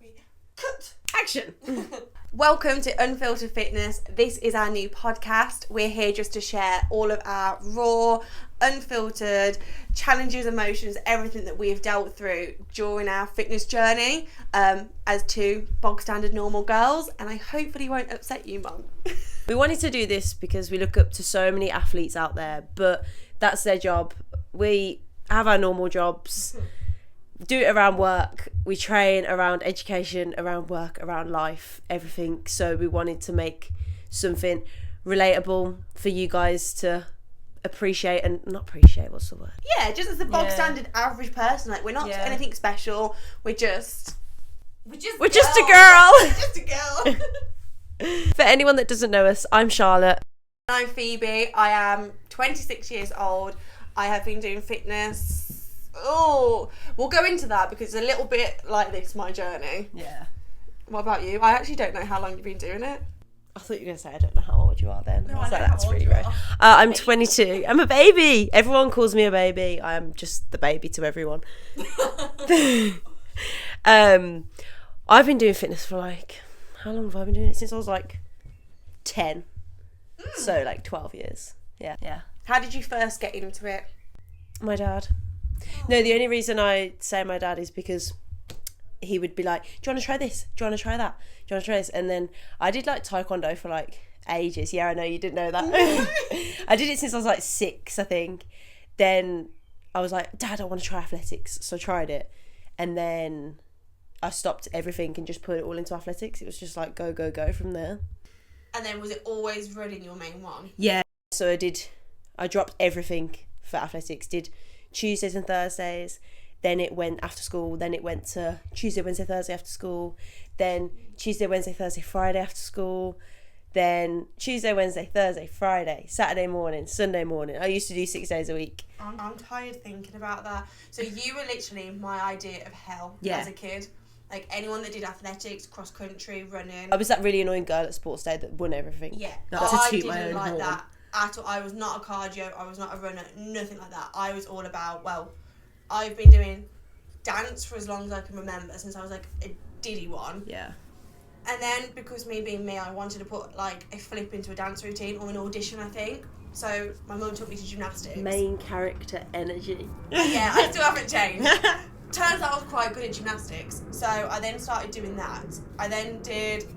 3, cut! Action! Welcome to Unfiltered Fitness. This is our new podcast. We're here just to share all of our raw, unfiltered challenges, emotions, everything that we have dealt through during our fitness journey as two bog standard normal girls, and I hopefully won't upset you, Mum. We wanted to do this because we look up to so many athletes out there, but that's their job. We have our normal jobs, do it around work, we train around education, around work, around life, everything. So we wanted to make something relatable for you guys to appreciate and not appreciate, what's the word? Yeah, just as a bog standard average person. Like, we're not anything special. We're just a girl. We're just a girl. For anyone that doesn't know us, I'm Charlotte. I'm Phoebe. I am 26 years old. I have been doing fitness. Oh, we'll go into that because it's a little bit like this, my journey. Yeah. What about you? I actually don't know how long you've been doing it. I thought you were going to say I don't know how old you are then. No, I was I like, know that's how old really you rare. are. I'm 22. I'm a baby. Everyone calls me a baby. I am just the baby to everyone. I've been doing fitness for like, how long have I been doing it? Since I was like 10. So like 12 years. Yeah. How did you first get into it? My dad. No, the only reason I say my dad is because he would be like, do you want to try this? Do you want to try that? Do you want to try this? And then I did like taekwondo for like ages. Yeah, I know you didn't know that. I did it since I was like 6, I think. Then I was like, Dad, I want to try athletics. So I tried it. And then I stopped everything and just put it all into athletics. It was just like go from there. And then was it always running your main one? Yeah. So I dropped everything for athletics. Did Tuesdays and Thursdays. Then it went after school. Then it went to Tuesday, Wednesday, Thursday after school. Then Tuesday, Wednesday, Thursday, Friday after school. Then Tuesday, Wednesday, Thursday, Friday, Saturday morning, Sunday morning. I used to do 6 days a week. I'm tired thinking about that. So you were literally my idea of hell as a kid. Like, anyone that did athletics, cross country, running. I was that really annoying girl at sports day that won everything. Yeah, I didn't like that at all. I was not a cardio, I was not a runner, nothing like that. I was all about, I've been doing dance for as long as I can remember, since I was like a diddy one. Yeah. And then, because me being me, I wanted to put like a flip into a dance routine or an audition, I think. So my mum took me to gymnastics. Main character energy. Yeah, I still haven't changed. Turns out I was quite good at gymnastics, so I then started doing that. I then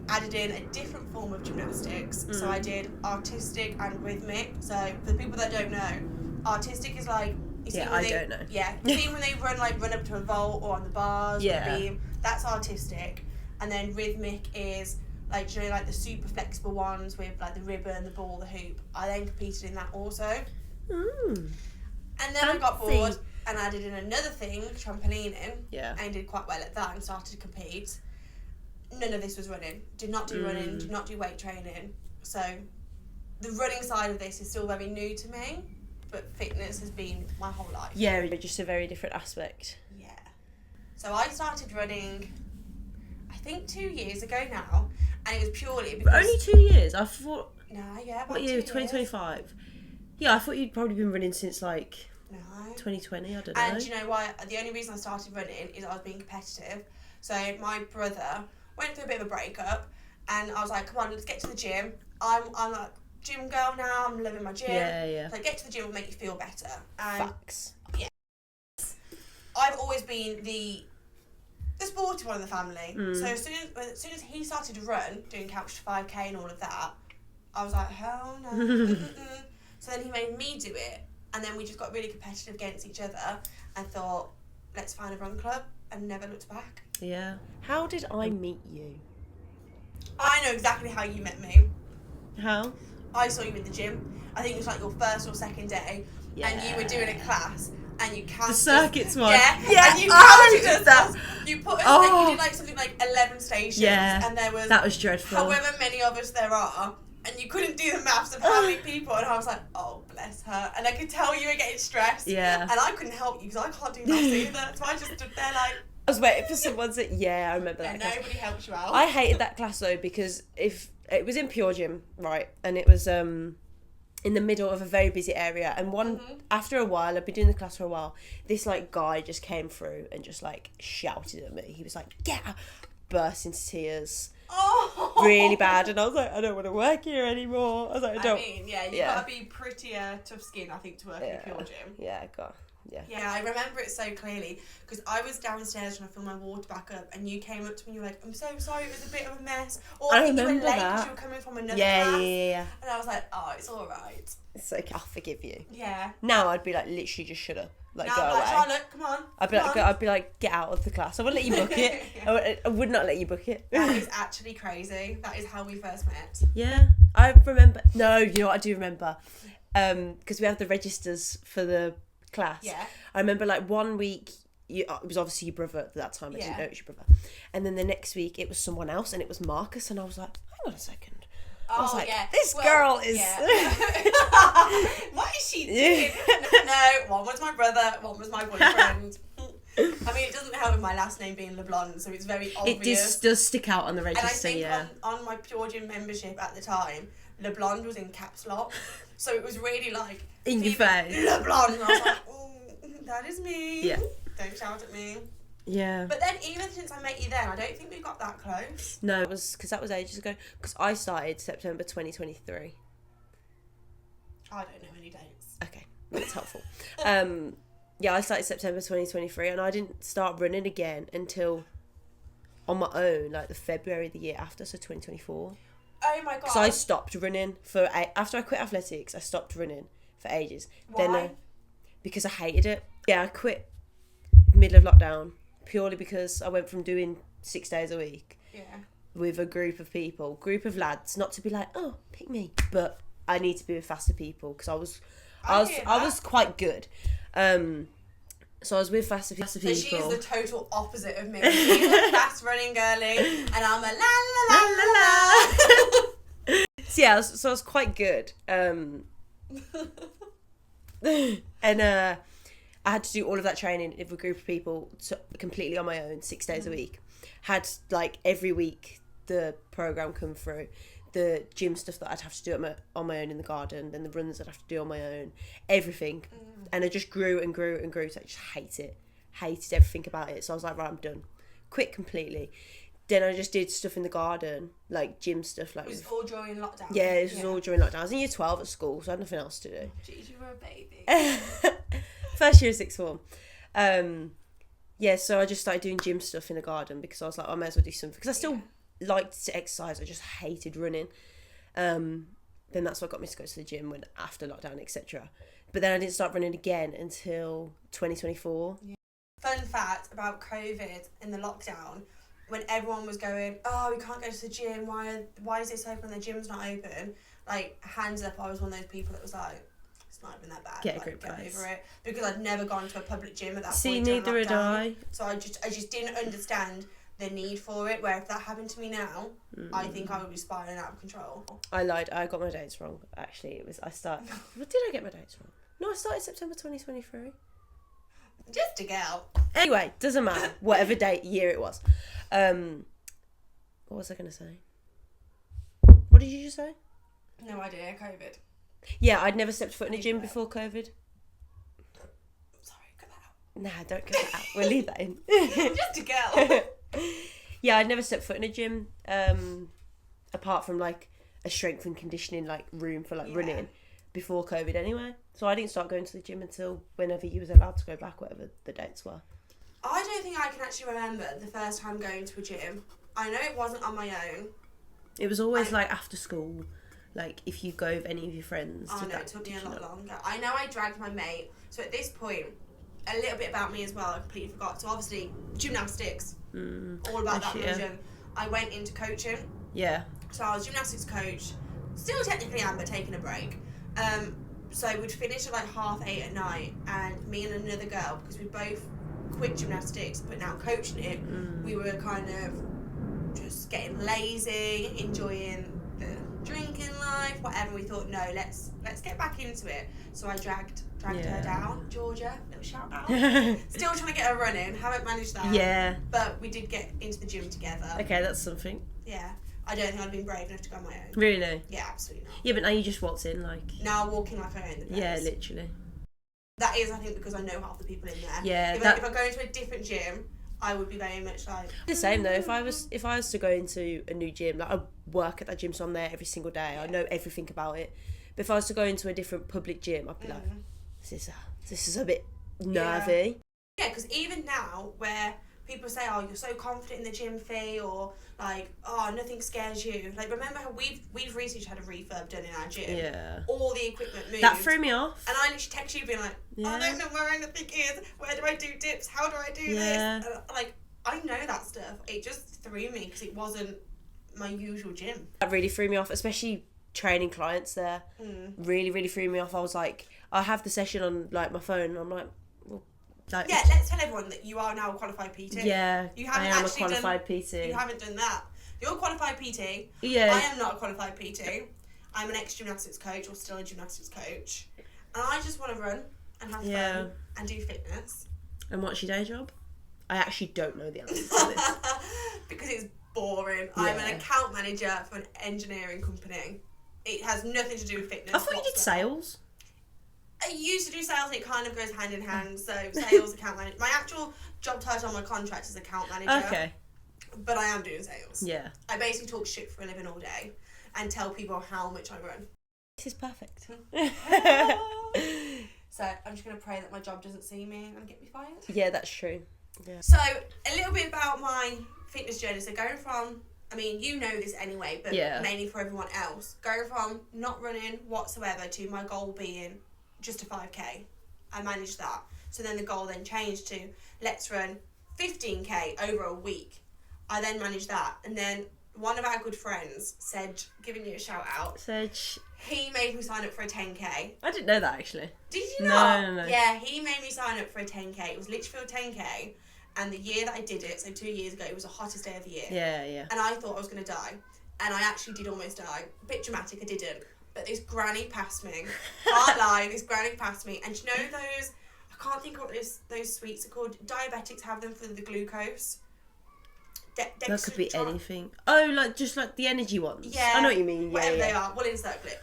added in a different form of gymnastics. So I did artistic and rhythmic. So for the people that don't know, artistic is like, don't know. Yeah, you see when they run up to a vault or on the bars or the beam, that's artistic. And then rhythmic is like, you know, like the super flexible ones with like the ribbon, the ball, the hoop. I then competed in that also. And then I got bored and added in another thing, trampolining. Yeah. And did quite well at that and started to compete. None of this was running. Did not do running, did not do weight training. So the running side of this is still very new to me, but fitness has been my whole life. Yeah, just a very different aspect. Yeah. So I started running, I think 2 years ago now, and it was purely because... Only 2 years? I thought... No, yeah, about What year? 2025? Yeah, I thought you'd probably been running since like... No. 2020, I don't know. And do you know why? The only reason I started running is I was being competitive. So my brother went through a bit of a breakup, and I was like, come on, let's get to the gym. I'm like, gym girl now, I'm loving my gym. Yeah. So get to the gym will make you feel better. And Facts. Yeah. I've always been the sporty one in the family. So as soon as he started to run, doing couch to 5k and all of that, I was like, hell no. So then he made me do it, and then we just got really competitive against each other and thought, let's find a run club, and never looked back. Yeah. How did I meet you? I know exactly how you met me. How? I saw you in the gym. I think it was like your first or second day, and you were doing a class, and you counted The circuits one. Yeah. And you counted us. You put us. You did like something like 11 stations, and there was that was dreadful. However many of us there are, and you couldn't do the maths of how many people, and I was like, oh bless her, and I could tell you were getting stressed. Yeah. And I couldn't help you because I can't do maths either, so I just stood there like. I was waiting for someone to... Yeah, I remember that Yeah, class. nobody helped you out. I hated that class though, because if it was in Pure Gym, right, and it was in the middle of a very busy area, and after a while, I'd been doing the class for a while, this like guy just came through and just like shouted at me. He was like, burst into tears. Oh, Really bad, and I was like, I don't want to work here anymore. I was like, I don't. I mean, yeah, you gotta be pretty tough skin, I think, to work in a pure gym. Yeah, God. Yeah. Yeah, I remember it so clearly because I was downstairs trying to fill my water back up, and you came up to me and you were like, "I'm so sorry, it was a bit of a mess." Or I I think you were remember late because that. you were coming from another Yeah, class. yeah. And I was like, "Oh, it's all right." It's okay, I'll forgive you. Yeah. Now I'd be like, literally, just shut up, like, Now go I'm away. like, Charlotte, come on. I'd be like, get out of the class. I wouldn't let you book it. Yeah. I would not let you book it. That is actually crazy. That is how we first met. Yeah, I remember. No, you know what I do remember, because we have the registers for the class. Yeah. I remember like 1 week, it was obviously your brother at that time. I didn't Yeah. know it was your brother. And then the next week it was someone else, and it was Marcus, and I was like, hang on a second. I was like, this girl is. Yeah. What is she doing? No, one was my brother, one was my boyfriend. I mean, it doesn't help with my last name being LeBlond, so it's very obvious. It does stick out on the And I register, think yeah. on my Pure Gym membership at the time, LeBlond was in caps lock, so it was really like In your face. LeBlond, and I was like, oh, that is me. Yeah. Don't shout at me. Yeah. But then even since I met you then, I don't think we got that close. No, it was because that was ages ago. Because I started September 2023. I don't know any dates. Okay, that's helpful. Yeah, I started September 2023, and I didn't start running again until on my own, like the February the year after, so 2024. Oh my god. Because I stopped running after I quit athletics. I stopped running for ages. Why? Then because I hated it. Yeah, I quit middle of lockdown purely because I went from doing 6 days a week with a group of lads, not to be like, oh, pick me, but I need to be with faster people because I was quite good. So I was with faster people. So she's the total opposite of me. She's a fast running girly, and I'm a la la la la la. So yeah, so I was quite good. And I had to do all of that training with a group of people completely on my own, 6 days a week. Had like every week the program come through, the gym stuff that I'd have to do on my own in the garden, then the runs I'd have to do on my own, everything. And I just grew and grew and grew, so I just hated everything about it. So I was like, right, I'm done. Quit completely. Then I just did stuff in the garden, like gym stuff. Like, it was all during lockdown. Yeah, it was all during lockdown. I was in year 12 at school, so I had nothing else to do. Jeez, you were a baby. First year of sixth form. Yeah, so I just started doing gym stuff in the garden because I was like, I may as well do something. Because I still liked to exercise, I just hated running. Then that's what got me to go to the gym after lockdown, etc. But then I didn't start running again until 2024. Yeah. Fun fact about COVID in the lockdown, when everyone was going, oh, we can't go to the gym, why is this open, the gym's not open? Like, hands up, I was one of those people that was like, it's not even that bad. Get a like, grip, get guys. over it. Because I'd never gone to a public gym at that See, point during neither had lockdown. I. So I just didn't understand the need for it, where if that happened to me now, I think I would be spiraling out of control. I lied. I got my dates wrong. Actually, What did I get my dates wrong? No, I started September 2023. Just a girl. Anyway, doesn't matter. Whatever year it was. What was I going to say? What did you just say? No idea, COVID. Yeah, I'd never stepped foot in a gym before COVID. Sorry, cut that out. Nah, don't cut that out. We'll leave that in. Just a girl. Yeah, I'd never stepped foot in a gym, apart from like a strength and conditioning like room for like running before COVID anyway. So I didn't start going to the gym until whenever you was allowed to go back, whatever the dates were. I don't think I can actually remember the first time going to a gym. I know it wasn't on my own. It was always like after school, like if you go with any of your friends. Oh no, it took me a lot longer. I know I dragged my mate. So at this point, a little bit about me as well, I completely forgot. So obviously, gymnastics, all about that version. I went into coaching. Yeah. So I was gymnastics coach, still technically am, but taking a break. So we'd finish at like 8:30 at night, and me and another girl, because we both quit gymnastics but now coaching it, we were kind of just getting lazy, enjoying the drinking life, whatever. We thought, no, let's get back into it. So I dragged her down. Georgia, little shout out. Still trying to get her running, haven't managed that. Yeah. But we did get into the gym together. Okay, that's something. Yeah. I don't think I'd been brave enough to go on my own. Really? Yeah, absolutely not. Yeah, but now you just walked in like. Now walking like I own the place. Yeah, literally. That is, I think, because I know half the people in there. Yeah. If I go into a different gym, I would be very much like the same though. If I was to go into a new gym, like I work at that gym, so I'm there every single day. I know everything about it. But if I was to go into a different public gym, I'd be like, this is a bit nervy. Yeah, because even now, where people say, "Oh, you're so confident in the gym fee," or like, "Oh, nothing scares you." Like, remember how we've recently had a refurb done in our gym? Yeah. All the equipment moved. That threw me off. And I literally text you being like, I don't know where anything is. Where do I do dips? How do I do this? And, like, I know that stuff. It just threw me because it wasn't my usual gym. That really threw me off, especially training clients there. Really, really threw me off. I was like, I have the session on like my phone, and I'm like, well, like, yeah, let's tell everyone that you are now a qualified PT. Yeah, you haven't I am a qualified PT. You haven't done that. You're a qualified PT. Yeah. I am not a qualified PT. I'm an ex-gymnastics coach, or still a gymnastics coach. And I just want to run and have fun and do fitness. And what's your day job? I actually don't know the answer to this. Because it's boring. Yeah. I'm an account manager for an engineering company. It has nothing to do with fitness. I thought you did sales. I used to do sales, and it kind of goes hand in hand. So sales, account manager. My actual job title on my contract is account manager. Okay. But I am doing sales. Yeah. I basically talk shit for a living all day and tell people how much I run. This is perfect. So I'm just going to pray that my job doesn't see me and get me fired. Yeah, that's true. Yeah. So a little bit about my fitness journey. So going from, I mean, you know this anyway, but mainly for everyone else. Going from not running whatsoever to my goal being just a 5k. I managed that. So then the goal then changed to let's run 15k over a week. I then managed that. And then one of our good friends, Sedge, giving you a shout out. Sedge. He made me sign up for a 10k. I didn't know that actually. Did you not? No. Yeah, he made me sign up for a 10k. It was Litchfield 10k. And the year that I did it, so 2 years ago, it was the hottest day of the year. Yeah. And I thought I was going to die. And I actually did almost die. A bit dramatic, I didn't. But this granny passed me. Can't lie, this granny passed me. And do you know those, I can't think of what those sweets are called. Diabetics have them for the glucose. That could be anything. Oh, like just like the energy ones. Yeah. I know what you mean. Whatever they are. We'll insert it.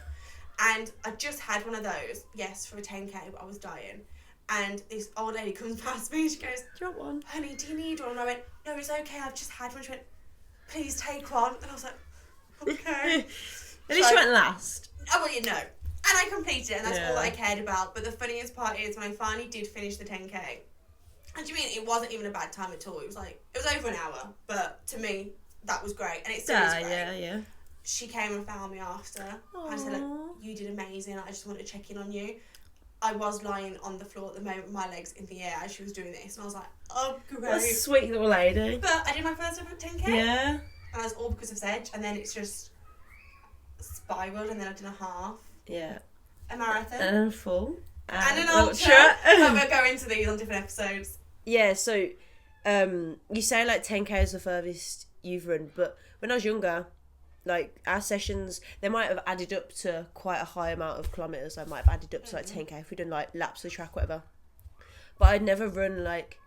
And I just had one of those, yes, for a 10k, but I was dying. And this old lady comes past me and she goes, do you want one? Honey, do you need one? And I went, no, it's okay, I've just had one. She went, please take one. And I was like, okay. At least you went last. Oh, well, you know. And I completed it, and that's all I cared about. But the funniest part is when I finally did finish the 10k, and do you mean it wasn't even a bad time at all? It was over an hour, but to me, that was great. And it still is great. Yeah. She came and found me after. Aww. And said, look, you did amazing. I just wanted to check in on you. I was lying on the floor at the moment with my legs in the air as she was doing this. And I was like, oh, great. That's a sweet little lady. But I did my first ever 10k. Yeah. And that's all because of Sedge. And then it's just spiraled, and then I did a half. Yeah. A marathon. And a full. And an ultra. But we'll go into these on different episodes. Yeah, so you say like 10k is the furthest you've run, but when I was younger, like our sessions, they might have added up to quite a high amount of kilometres. I might have added up to like 10k if we'd done like laps of the track, whatever. But I'd never run like,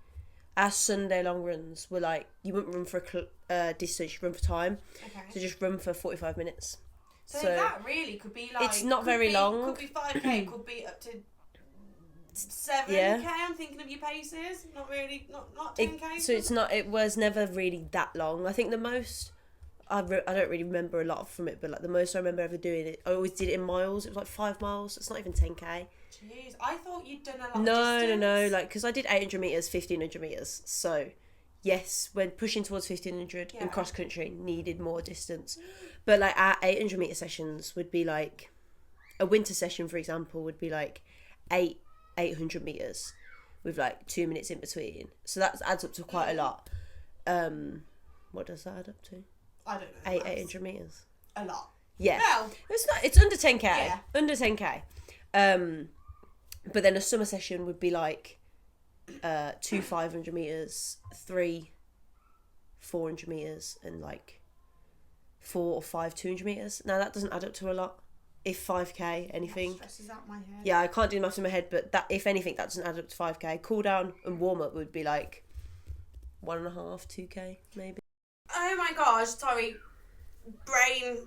our Sunday long runs were like, you wouldn't run for a distance, you run for time. Okay. So just run for 45 minutes. So that really could be like... It's not very long. Could be 5k, could be up to 7k, I'm thinking of your paces. Not really, not 10k. It was never really that long. I think the most... I don't really remember a lot from it, but like the most I remember ever doing it, I always did it in miles. It was like 5 miles. It's not even 10k. Jeez, I thought you'd done a lot of distance. No. Like, because I did 800 metres, 1500 metres. So, yes, when pushing towards 1500 in cross country, needed more distance. But like our 800 metre sessions would be like, a winter session, for example, would be like 800 metres with like 2 minutes in between. So that adds up to quite a lot. What does that add up to? I don't know. 800 metres. A lot. Yeah. Well, it's under 10k. Yeah. Under 10k. But then a summer session would be like 2 500 metres, 3 400 metres, and like 4 or 5 200 metres. Now that doesn't add up to a lot. If 5k, anything. That stresses out my head. Yeah, I can't do the maths in my head, but that, if anything, that doesn't add up to 5k. Cool down and warm up would be like 1.5, 2k maybe. Oh my gosh, sorry. Brain.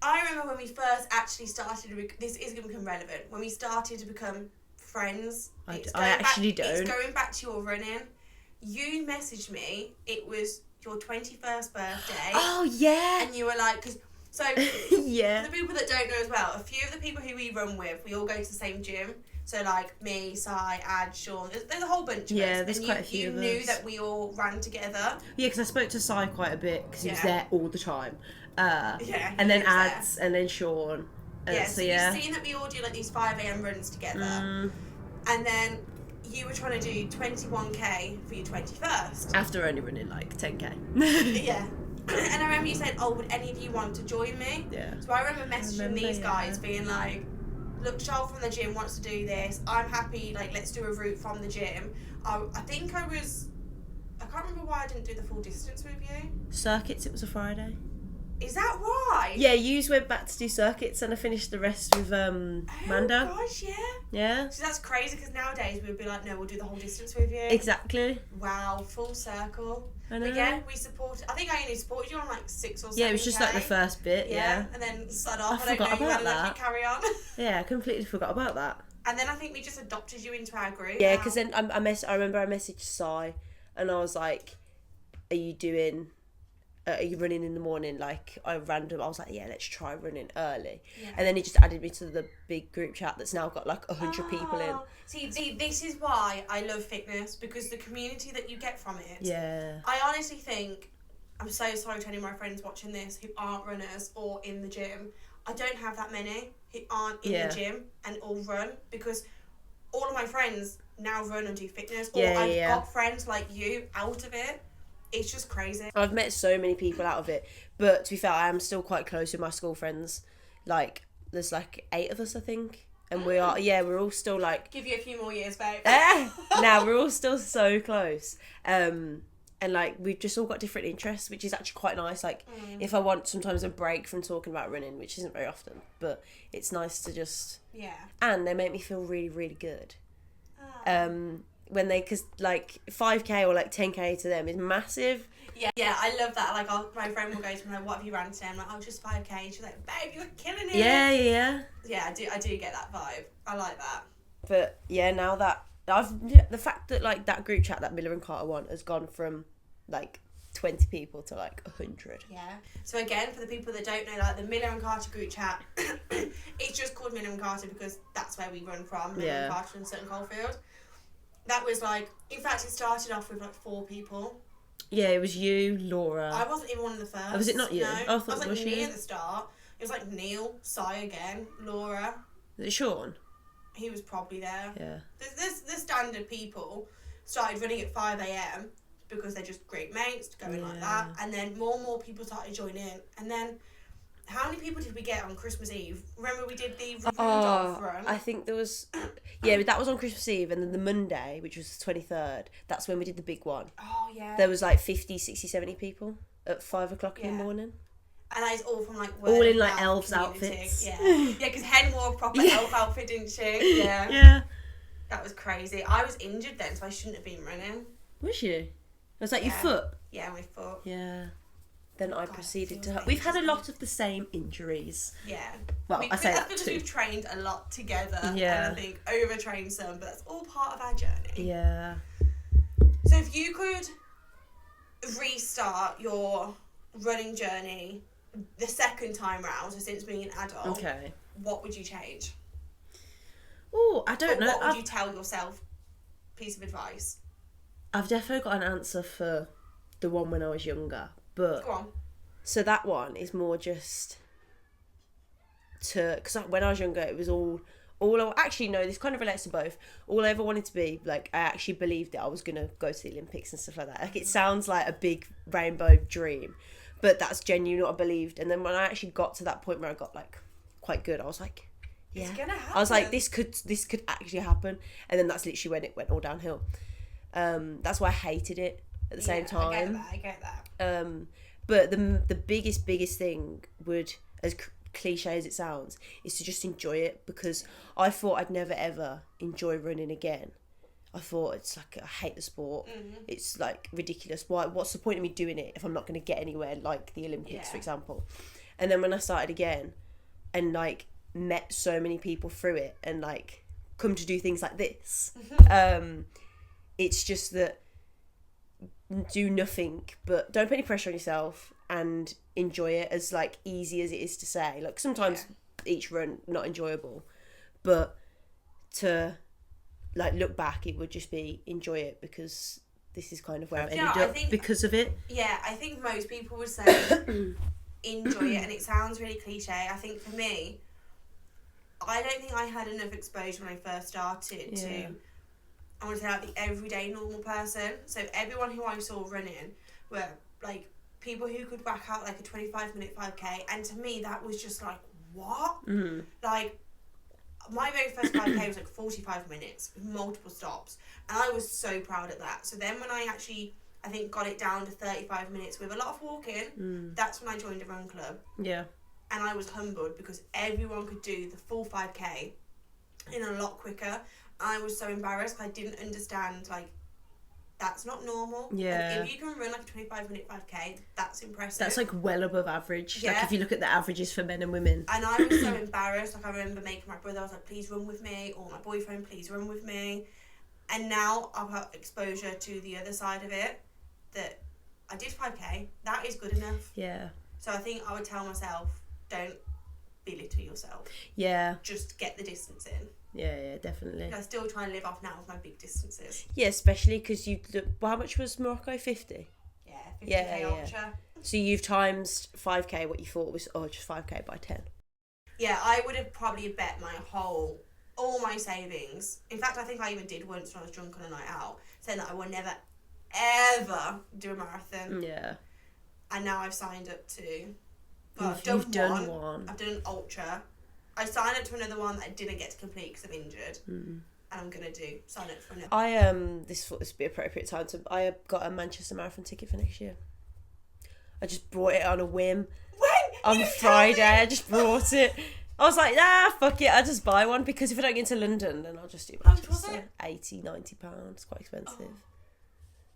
I remember when we first actually started, this is going to become relevant, when we started to become friends. I actually don't. It's going back to your running. you messaged me. It was your 21st birthday. Oh, yeah. And you were like, so yeah. for the people that don't know as well, a few of the people who we run with, we all go to the same gym. So like me, Sai, Ad, Sean, there's a whole bunch of us. Yeah, there's quite a few of us. You knew that we all ran together. Yeah, because I spoke to Sai quite a bit because he was there all the time. And then Ads, and then Sean. So you've seen that we all do like these 5 a.m. runs together. And then you were trying to do 21k for your 21st. After only running like 10k. Yeah. And I remember you saying, oh, would any of you want to join me? Yeah. So I remember messaging these guys being like, look, Charl from the gym wants to do this. I'm happy, like, let's do a route from the gym. I can't remember why I didn't do the full distance with you. Circuits, it was a Friday. Is that why? Yeah, you went back to do circuits and I finished the rest with Manda. Oh gosh, yeah. Yeah. So that's crazy because nowadays we would be like, no, we'll do the whole distance with you. Exactly. Wow, full circle. I know. But yeah, we supported. I think I only supported you on like 6 or 7. Yeah, it was just like the first bit. Yeah. And then started off. I forgot about that. Carry on. Yeah, I completely forgot about that. And then I think we just adopted you into our group. Yeah, because then I remember I messaged Sai and I was like, are you running in the morning? Like, I was like, yeah, let's try running early. Yeah. And then he just added me to the big group chat that's now got like 100 people in. See, this is why I love fitness, because the community that you get from it. Yeah. I honestly think, I'm so sorry to any of my friends watching this who aren't runners or in the gym. I don't have that many who aren't in the gym and all run, because all of my friends now run and do fitness. Or I've got friends like you out of it. It's just crazy. I've met so many people out of it, but to be fair, I am still quite close with my school friends. Like, there's like 8 of us, I think, and we're all still like. Give you a few more years, babe. Now we're all still so close, and like we've just all got different interests, which is actually quite nice. Like, if I want sometimes a break from talking about running, which isn't very often, but it's nice to just. Yeah. And they make me feel really, really good. When because like 5k or like 10k to them is massive. Yeah, I love that. Like, my friend will go to me like, what have you ran today? I'm like, oh, just 5k. She's like, babe, you're killing it. Yeah. Yeah, I do get that vibe. I like that. But yeah, now that the fact that like that group chat that Miller and Carter one has gone from like 20 people to like 100. Yeah. So again, for the people that don't know, like the Miller and Carter group chat, it's just called Miller and Carter because that's where we run from. Miller and Carter and Sutton Coldfield. That was like, in fact, it started off with like 4 people. Yeah, it was you, Laura. I wasn't even one of the first. Oh, was it not you? No. I thought was it like was me you. At the start. It was like Neil, Sai again, Laura. Was it Sean? He was probably there. Yeah. The standard people started running at 5 a.m. because they're just great mates, going like that. And then more and more people started joining in. And then, how many people did we get on Christmas Eve? Remember we did the Rudolph run? I think there was... Yeah, that was on Christmas Eve, and then the Monday, which was the 23rd, that's when we did the big one. Oh, yeah. There was like 50, 60, 70 people at 5 o'clock in the morning. And that is all from like... All in like elves outfits. Yeah, because Hen wore a proper elf outfit, didn't she? Yeah. Yeah. That was crazy. I was injured then, so I shouldn't have been running. Was you? Was that your foot? Yeah, my foot. Yeah. Then I proceeded to... We've had a lot of the same injuries. Yeah. Well, I say that because too. We've trained a lot together. Yeah. And I think overtrained some, but that's all part of our journey. Yeah. So if you could restart your running journey the second time round, so since being an adult, what would you change? Oh, I don't know. What would you tell yourself? Piece of advice. I've definitely got an answer for the one when I was younger. But, go on. So that one is more just to... Because when I was younger, it was all actually, no, this kind of relates to both. All I ever wanted to be, like, I actually believed that I was going to go to the Olympics and stuff like that. Like, it sounds like a big rainbow dream, but that's genuinely what I believed. And then when I actually got to that point where I got, like, quite good, I was like, yeah. It's gonna happen. I was like, this could actually happen. And then that's literally when it went all downhill. That's why I hated it at the same time. I get that. But the biggest thing would, as cliche as it sounds, is to just enjoy it, because I thought I'd never ever enjoy running again. I thought it's like, I hate the sport. Mm-hmm. It's like ridiculous. What's the point of me doing it if I'm not going to get anywhere, like the Olympics, for example? And then when I started again and like met so many people through it and like come to do things like this, it's just that do nothing, but don't put any pressure on yourself and enjoy it as like easy as it is to say. Like sometimes each run not enjoyable, but to like look back, it would just be enjoy it because this is kind of where I've ended up because of it. Yeah, I think most people would say enjoy it, and it sounds really cliche. I think for me, I don't think I had enough exposure when I first started to, I want to say, like the everyday normal person. So everyone who I saw running were like people who could whack out like a 25-minute 5k, and to me that was just like, what? Like my very first 5k was like 45 minutes with multiple stops, and I was so proud of that. So then when I actually, I think, got it down to 35 minutes with a lot of walking, that's when I joined a run club. Yeah. And I was humbled because everyone could do the full 5k in a lot quicker. I was so embarrassed. I didn't understand, like, that's not normal. Yeah. Like, if you can run like a 25-minute 5k, that's impressive. That's like well above average. Yeah. Like if you look at the averages for men and women. And I was so embarrassed. Like I remember making my brother, I was like, please run with me, or my boyfriend, please run with me. And now I've had exposure to the other side of it, that I did 5k, that is good enough. Yeah. So I think I would tell myself, don't belittle yourself. Yeah. Just get the distance in. Yeah, definitely. I still try and live off now with my big distances. Yeah, especially because how much was Morocco? 50? Yeah, 50k ultra. So you've times 5k what you thought was, just 5k by 10. Yeah, I would have probably bet all my savings. In fact, I think I even did once when I was drunk on a night out, saying that I would never, ever do a marathon. Yeah. And now I've signed up to... You've done one. I've done an ultra. I signed up to another one that I didn't get to complete because I'm injured. And I'm going to sign up for another. This thought this would be appropriate time to... I got a Manchester Marathon ticket for next year. I just brought it on a whim. When? On Friday, I just brought it. I was like, fuck it, I'll just buy one, because if I don't get to London, then I'll just do Manchester. How much was it? £80-90, it's quite expensive.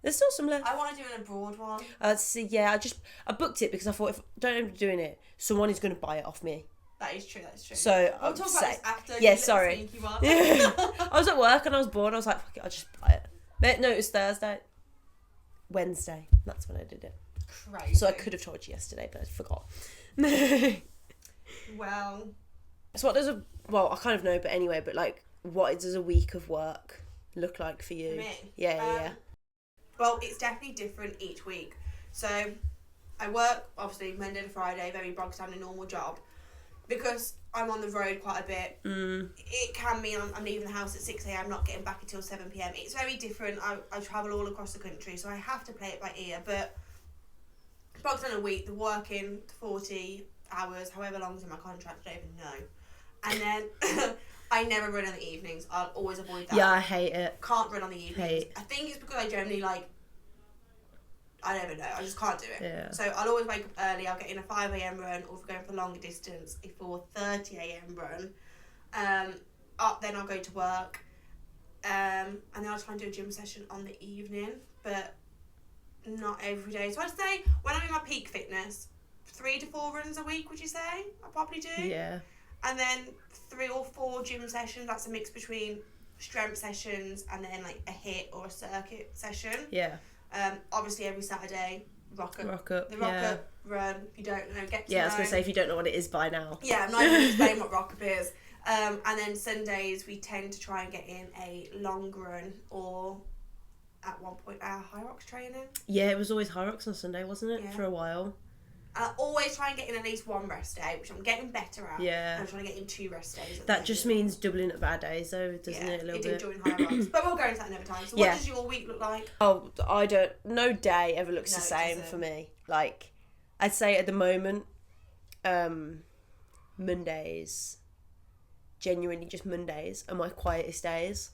There's still some left. I want to do an abroad one. I booked it because I thought if I don't end up doing it, someone is going to buy it off me. That is true. So we'll talk about this after. Yeah, sorry. I was at work and I was bored. I was like, fuck it, I'll just buy it. No, it was Thursday. Wednesday. That's when I did it. Crazy. So I could have told you yesterday, but I forgot. Well. So what I kind of know, but anyway, but like, what does a week of work look like for you? For me? Yeah. Well, it's definitely different each week. So I work, obviously, Monday to Friday, very bog standard normal job. Because I'm on the road quite a bit, it can mean I'm leaving the house at 6 a.m, not getting back until 7 p.m. It's very different. I travel all across the country, so I have to play it by ear. But bog standard a week, the working 40 hours, however long is in my contract, I don't even know. And then I never run in the evenings. I'll always avoid that. Yeah, I hate it. Can't run on the evenings. I think it's because I generally I don't even know. I just can't do it. Yeah. So I'll always wake up early. I'll get in a 5 a.m. run, or if we're going for longer distance, a 4:30 a.m. run. Then I'll go to work. And then I'll try and do a gym session on the evening, but not every day. So I'd say when I'm in my peak fitness, 3 to 4 runs a week, would you say? I probably do. Yeah. And then 3 or 4 gym sessions. That's a mix between strength sessions and then like a HIIT or a circuit session. Yeah. Obviously every Saturday, rock up. The rock up run. If you don't know, get to know. I was going to say, if you don't know what it is by now. Yeah, I'm not even going to explain what rock up is. And then Sundays, we tend to try and get in a long run, or at one point our high rocks training. Yeah, it was always high rocks on Sunday, wasn't it? Yeah. For a while. I always try and get in at least 1 rest day, which I'm getting better at. Yeah. I'm trying to get in 2 rest days. That just means doubling up bad days, though, doesn't it? A little bit. During high rocks. But we'll go into that another time. So what does your week look like? Oh, no day ever looks the same for me. Like, I'd say at the moment, Mondays, genuinely just Mondays, are my quietest days.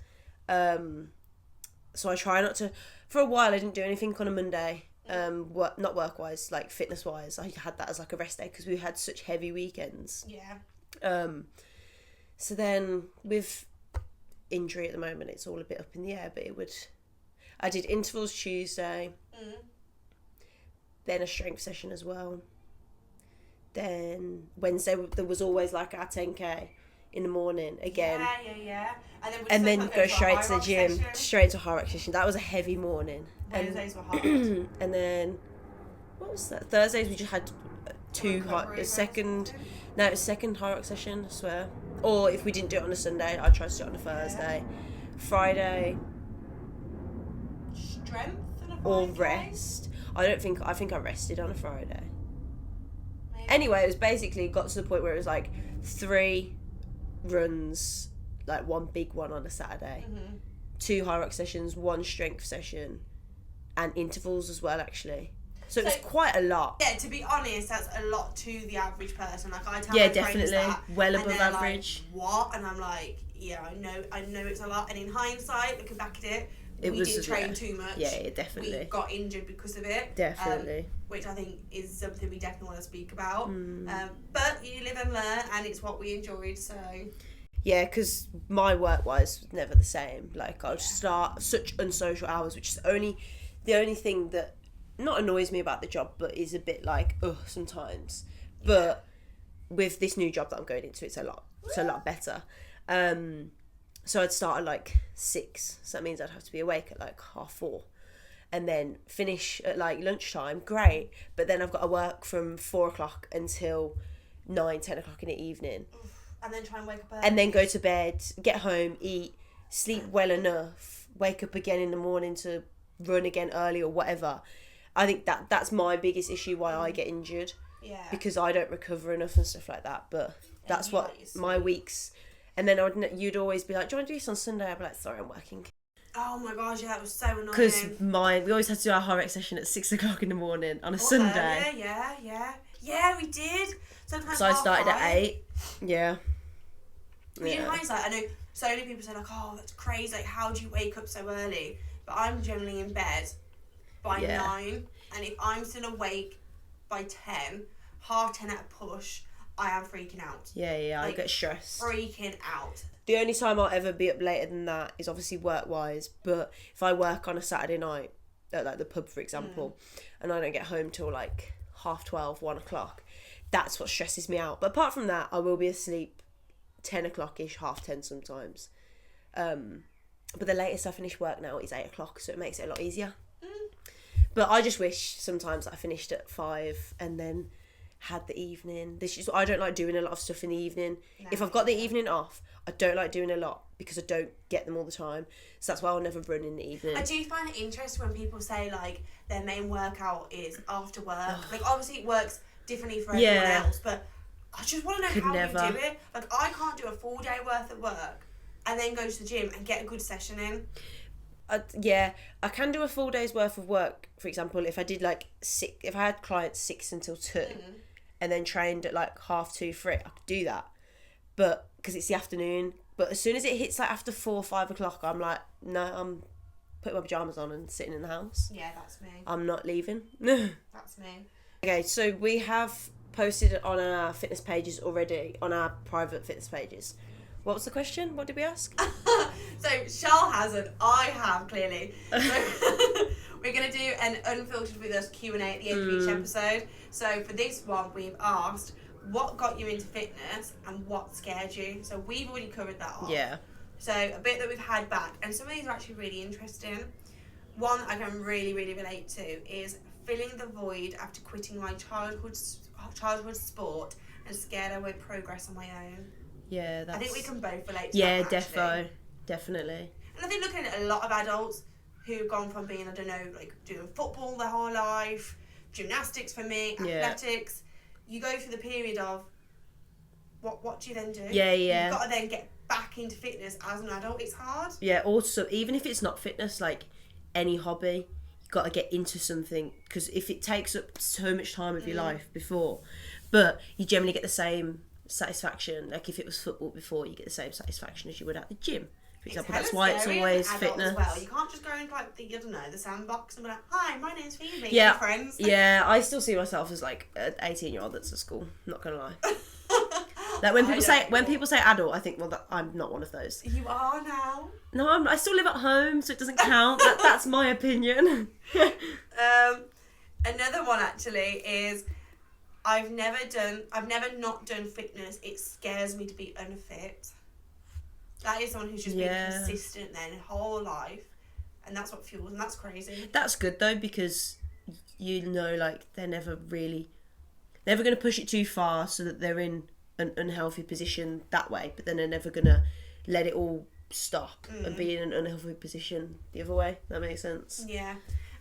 So I try not to... For a while, I didn't do anything on a Monday. Not work-wise, like fitness-wise. I had that as like a rest day because we had such heavy weekends. Yeah. So then with injury at the moment, it's all a bit up in the air, but I did intervals Tuesday, then a strength session as well. Then Wednesday, there was always like our 10k in the morning again. Yeah. And then go straight to the gym, straight to a high rock session. That was a heavy morning. Wednesdays were hard. And then, what was that? Thursdays we just had second high rock session, I swear. Or if we didn't do it on a Sunday, I'd try to do it on a Thursday. Friday. Strength on a Friday? Or rest. I think I rested on a Friday. Maybe. Anyway, it was basically got to the point where it was like 3 runs, like 1 big one on a Saturday, 2 high rock sessions, 1 strength session, and intervals as well, actually. So it was quite a lot. Yeah, to be honest, that's a lot to the average person. Like, I tell my trainers that, well above average. Like, what? And I'm like, yeah, I know it's a lot. And in hindsight, looking back at it, we didn't train too much. Yeah, definitely. We got injured because of it. Definitely. Which I think is something we definitely want to speak about. But you live and learn, and it's what we enjoyed, so... Yeah, because my work-wise was never the same. Like, I'd start such unsocial hours, which is the only thing that not annoys me about the job, but is a bit like, sometimes. But with this new job that I'm going into, it's a lot better. So I'd start at like 6, so that means I'd have to be awake at like 4:30, and then finish at like lunchtime. Great, but then I've got to work from 4:00 until 9-10 o'clock in the evening. And then try and wake up early. And then go to bed, get home, eat, sleep well enough, wake up again in the morning to run again early or whatever. I think that's my biggest issue why I get injured. Yeah. Because I don't recover enough and stuff like that. But that's what my weeks... And then you'd always be like, do you want to do this on Sunday? I'd be like, sorry, I'm working. Oh my gosh, yeah, that was so annoying. Because we always had to do our high rec session at 6 o'clock in the morning on a Sunday. Yeah, we did. Sometimes so I started at 8. Yeah. In hindsight, I know so many people say like, oh, that's crazy. Like, how do you wake up so early? But I'm generally in bed by 9, and if I'm still awake by 10, 9:30 at a push, I am freaking out. Yeah, I get stressed. Freaking out. The only time I'll ever be up later than that is obviously work-wise, but if I work on a Saturday night, at like the pub, for example, and I don't get home till like 12:30, 1 o'clock, that's what stresses me out. But apart from that, I will be asleep 10 o'clock-ish, 10:30 sometimes. But the latest I finish work now is 8 o'clock, so it makes it a lot easier. But I just wish sometimes I finished at 5 and then had the evening. I don't like doing a lot of stuff in the evening. No, if I've got the evening off, I don't like doing a lot because I don't get them all the time. So that's why I'll never run in the evening. I do find it interesting when people say like their main workout is after work. Like, obviously it works differently for everyone else, but I just want to know how you do it. Like, I can't do a full day worth of work and then go to the gym and get a good session in. I can do a full day's worth of work. For example, if I did like 6, if I had clients 6 until 2, and then trained at like 2:30, 3, I could do that. But because it's the afternoon. But as soon as it hits like after 4, 5 o'clock, I'm like, no, I'm putting my pajamas on and sitting in the house. Yeah, that's me. I'm not leaving. That's me. Okay, so we have posted on our fitness pages already, on our private fitness pages. What was the question? What did we ask? So Charl hasn't. I have, clearly. So we're going to do an Unfiltered with Us Q&A at the end of each episode. So for this one, we've asked, what got you into fitness and what scared you? So we've already covered that off. Yeah. So a bit that we've had back. And some of these are actually really interesting. One that I can really, really relate to is filling the void after quitting my childhood sport and scared I won't progress on my own. Yeah, I think we can both relate to that. Yeah, definitely. And I think looking at a lot of adults who've gone from being, I don't know, like doing football their whole life, gymnastics for me, athletics, you go through the period of what do you then do? Yeah. You've got to then get back into fitness as an adult. It's hard. Yeah, also, even if it's not fitness, like any hobby, you've got to get into something, because if it takes up so much time of your life before, but you generally get the same satisfaction. Like if it was football before, you get the same satisfaction as you would at the gym, for example. That's why it's always fitness. Well, you can't just go into like the sandbox and be like, hi, my name's Phoebe. Yeah, we're friends. Yeah, I still see myself as like an 18-year-old that's at school. Not gonna lie. Like when people say adult, I think, well, I'm not one of those. You are now. No, I still live at home, so it doesn't count. That's my opinion. Another one actually is, I've never not done fitness. It scares me to be unfit. That is someone who's just been consistent their whole life, and that's what fuels, and that's crazy. That's good though, because you know, like, they're never going to push it too far so that they're in an unhealthy position that way, but then they're never going to let it all stop and be in an unhealthy position the other way. That makes sense. Yeah.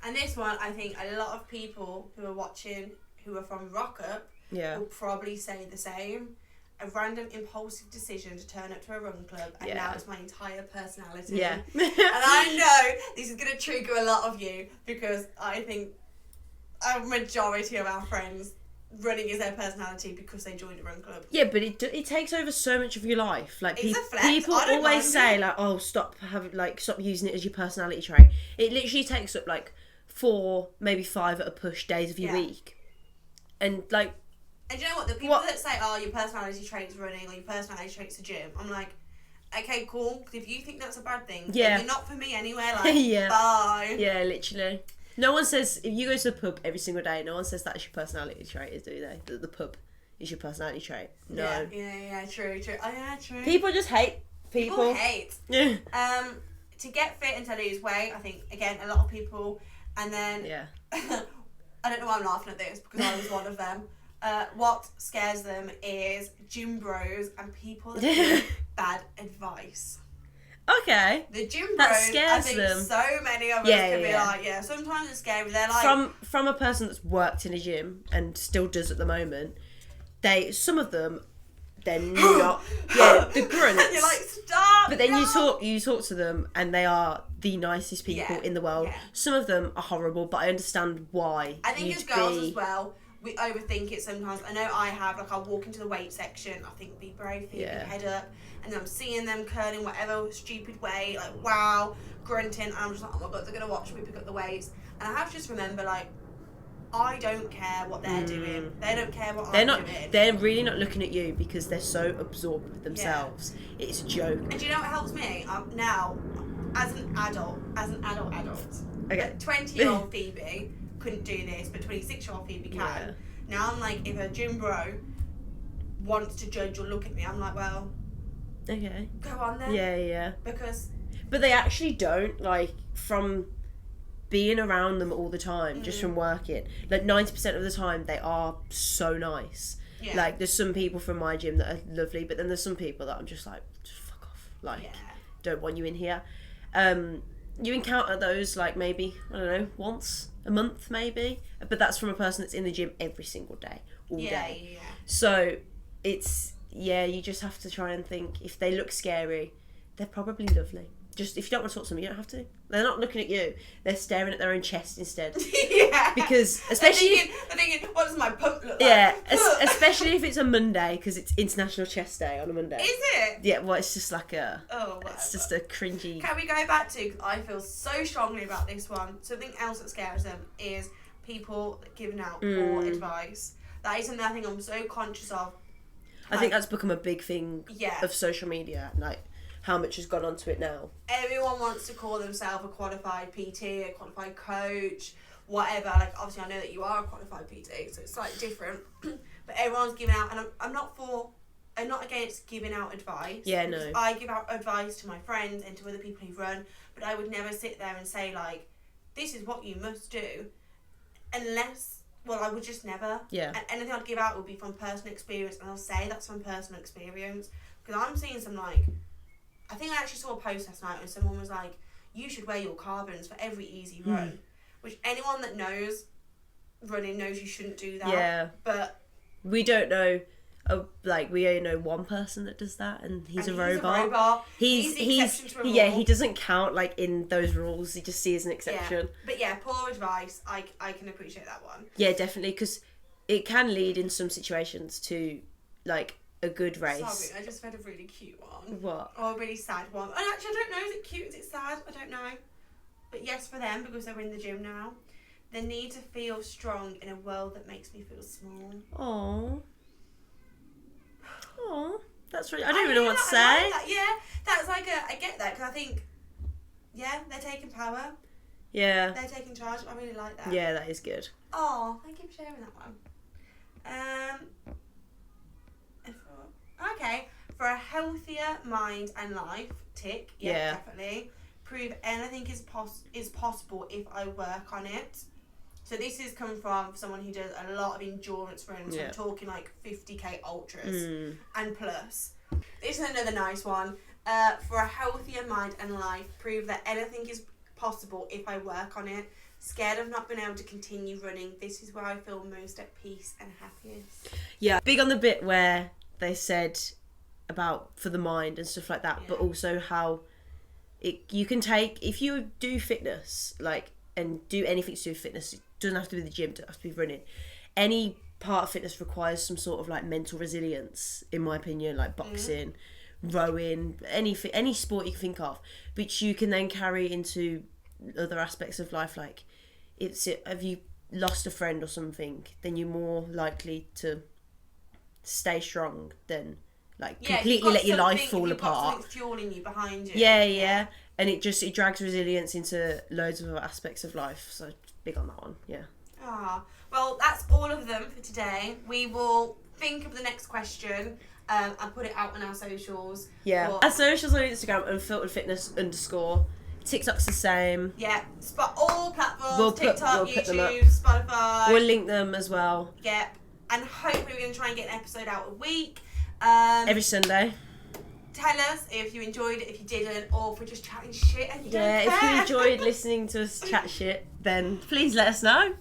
And this one, I think a lot of people who are watching, who are from Rock Up, will probably say the same. A random impulsive decision to turn up to a run club, and now it's my entire personality. Yeah. And I know this is going to trigger a lot of you, because I think a majority of our friends, running is their personality because they joined a run club. Yeah, but it takes over so much of your life. Like, it's people always say, like, oh, stop using it as your personality trait. It literally takes up like 4, maybe 5 at a push days of your week. And like, and do you know what? The people that say, oh, your personality trait's running, or your personality trait's the gym, I'm like, okay, cool, because if you think that's a bad thing, then you're not for me anyway, like, bye. Yeah, literally. No one says, if you go to the pub every single day, no one says that's your personality trait, do they? That the pub is your personality trait. No. Yeah, true. Oh, yeah, true. People just hate people. Yeah. To get fit and to lose weight, I think, again, a lot of people, and then, I don't know why I'm laughing at this, because I was one of them. What scares them is gym bros and people that give bad advice. Okay. The gym bros, that scares I think them. So many of us can be like, sometimes it's scary. They're like... From a person that's worked in a gym and still does at the moment, some of them, they're not... the grunts. You're like, stop! But then you talk to them and they are the nicest people in the world. Yeah. Some of them are horrible, but I understand why. I think as girls as well, we overthink it sometimes. I know I have, like, I'll walk into the weight section, I think, be brave, Phoebe, head up, and then I'm seeing them curling whatever stupid way, like, wow, grunting, and I'm just like, oh my god, they're going to watch me pick up the weights. And I have to just remember, like, I don't care what they're doing. They don't care what I'm doing. They're really not looking at you because they're so absorbed with themselves. Yeah. It's a joke. And do you know what helps me? Now, as an adult, okay. 20-year-old Phoebe couldn't do this, but 26-year-old Phoebe can. Yeah. Now I'm like, if a gym bro wants to judge or look at me, I'm like, well, okay, go on then. Yeah. But they actually don't, like, from being around them all the time, just from working. Like, 90% of the time, they are so nice. Yeah. Like, there's some people from my gym that are lovely, but then there's some people that I'm just like, just fuck off. Like, don't want you in here. You encounter those, like, maybe, I don't know, once a month, maybe. But that's from a person that's in the gym every single day, all day. Yeah. So, it's, you just have to try and think, if they look scary, they're probably lovely. Just, if you don't want to talk to them, you don't have to. They're not looking at you. They're staring at their own chest instead. Yeah. Because, especially... They're thinking, what does my pump look like? Yeah, especially if it's a Monday, because it's International Chest Day on a Monday. Is it? Yeah, well, it's just like whatever. It's just a cringy... Can we go back to, because I feel so strongly about this one, something else that scares them is people giving out poor advice. That is something I think I'm so conscious of. I think that's become a big thing of social media, like... how much has gone onto it now. Everyone wants to call themselves a qualified PT, a qualified coach, whatever. Like, obviously I know that you are a qualified PT, so it's slightly different. But everyone's giving out, and I'm not against giving out advice. Yeah, no. I give out advice to my friends and to other people who run, but I would never sit there and say, like, this is what you must do, unless, well, I would just never. Yeah. And anything I'd give out would be from personal experience, and I'll say that's from personal experience, because I'm seeing some, like, I think I actually saw a post last night where someone was like, you should wear your carbons for every easy run. Which anyone that knows running knows you shouldn't do that. Yeah. But... we don't know, we only know one person that does that, and he's a robot. He's the exception to a rule. Yeah, he doesn't count, like, in those rules. He just sees an exception. Yeah. But poor advice, I can appreciate that one. Yeah, definitely, because it can lead in some situations to, like... a good race. Sorry, I just read a really cute one. What? Or a really sad one. And actually, I don't know, is it cute, is it sad? I don't know. But yes, for them, because they're in the gym now, the need to feel strong in a world that makes me feel small. Aww. That's really... I don't even know what to say. Like that. Yeah, that's like I get that, because I think, they're taking power. Yeah. They're taking charge. I really like that. Yeah, that is good. Oh, thank you for sharing that one. Okay, for a healthier mind and life, tick. Yeah, definitely. Prove anything is possible if I work on it. So this is coming from someone who does a lot of endurance runs. So I'm talking like 50k ultras and plus. This is another nice one. For a healthier mind and life, prove that anything is possible if I work on it. Scared of not being able to continue running. This is where I feel most at peace and happiest. Yeah, big on the bit where they said about for the mind and stuff like that, but also how you can take, if you do fitness, like, and do anything to do with fitness, it doesn't have to be the gym, it doesn't have to be running. Any part of fitness requires some sort of like mental resilience, in my opinion, like boxing, rowing, any sport you can think of, which you can then carry into other aspects of life. Like, have you lost a friend or something, then you're more likely to stay strong than like completely let your life fall apart. Something fueling you behind you. Yeah. And it drags resilience into loads of other aspects of life. So big on that one. Yeah. Well, that's all of them for today. We will think of the next question and put it out on our socials. Yeah. Our socials on Instagram, Unfiltered Fitness _ TikTok's the same. Yeah. All platforms. TikTok, YouTube, Spotify. We'll link them as well. Yeah. And hopefully we're going to try and get an episode out a week. Every Sunday. Tell us if you enjoyed it, if you didn't, or if we're just chatting shit and you don't care. If you enjoyed listening to us chat shit, then please let us know.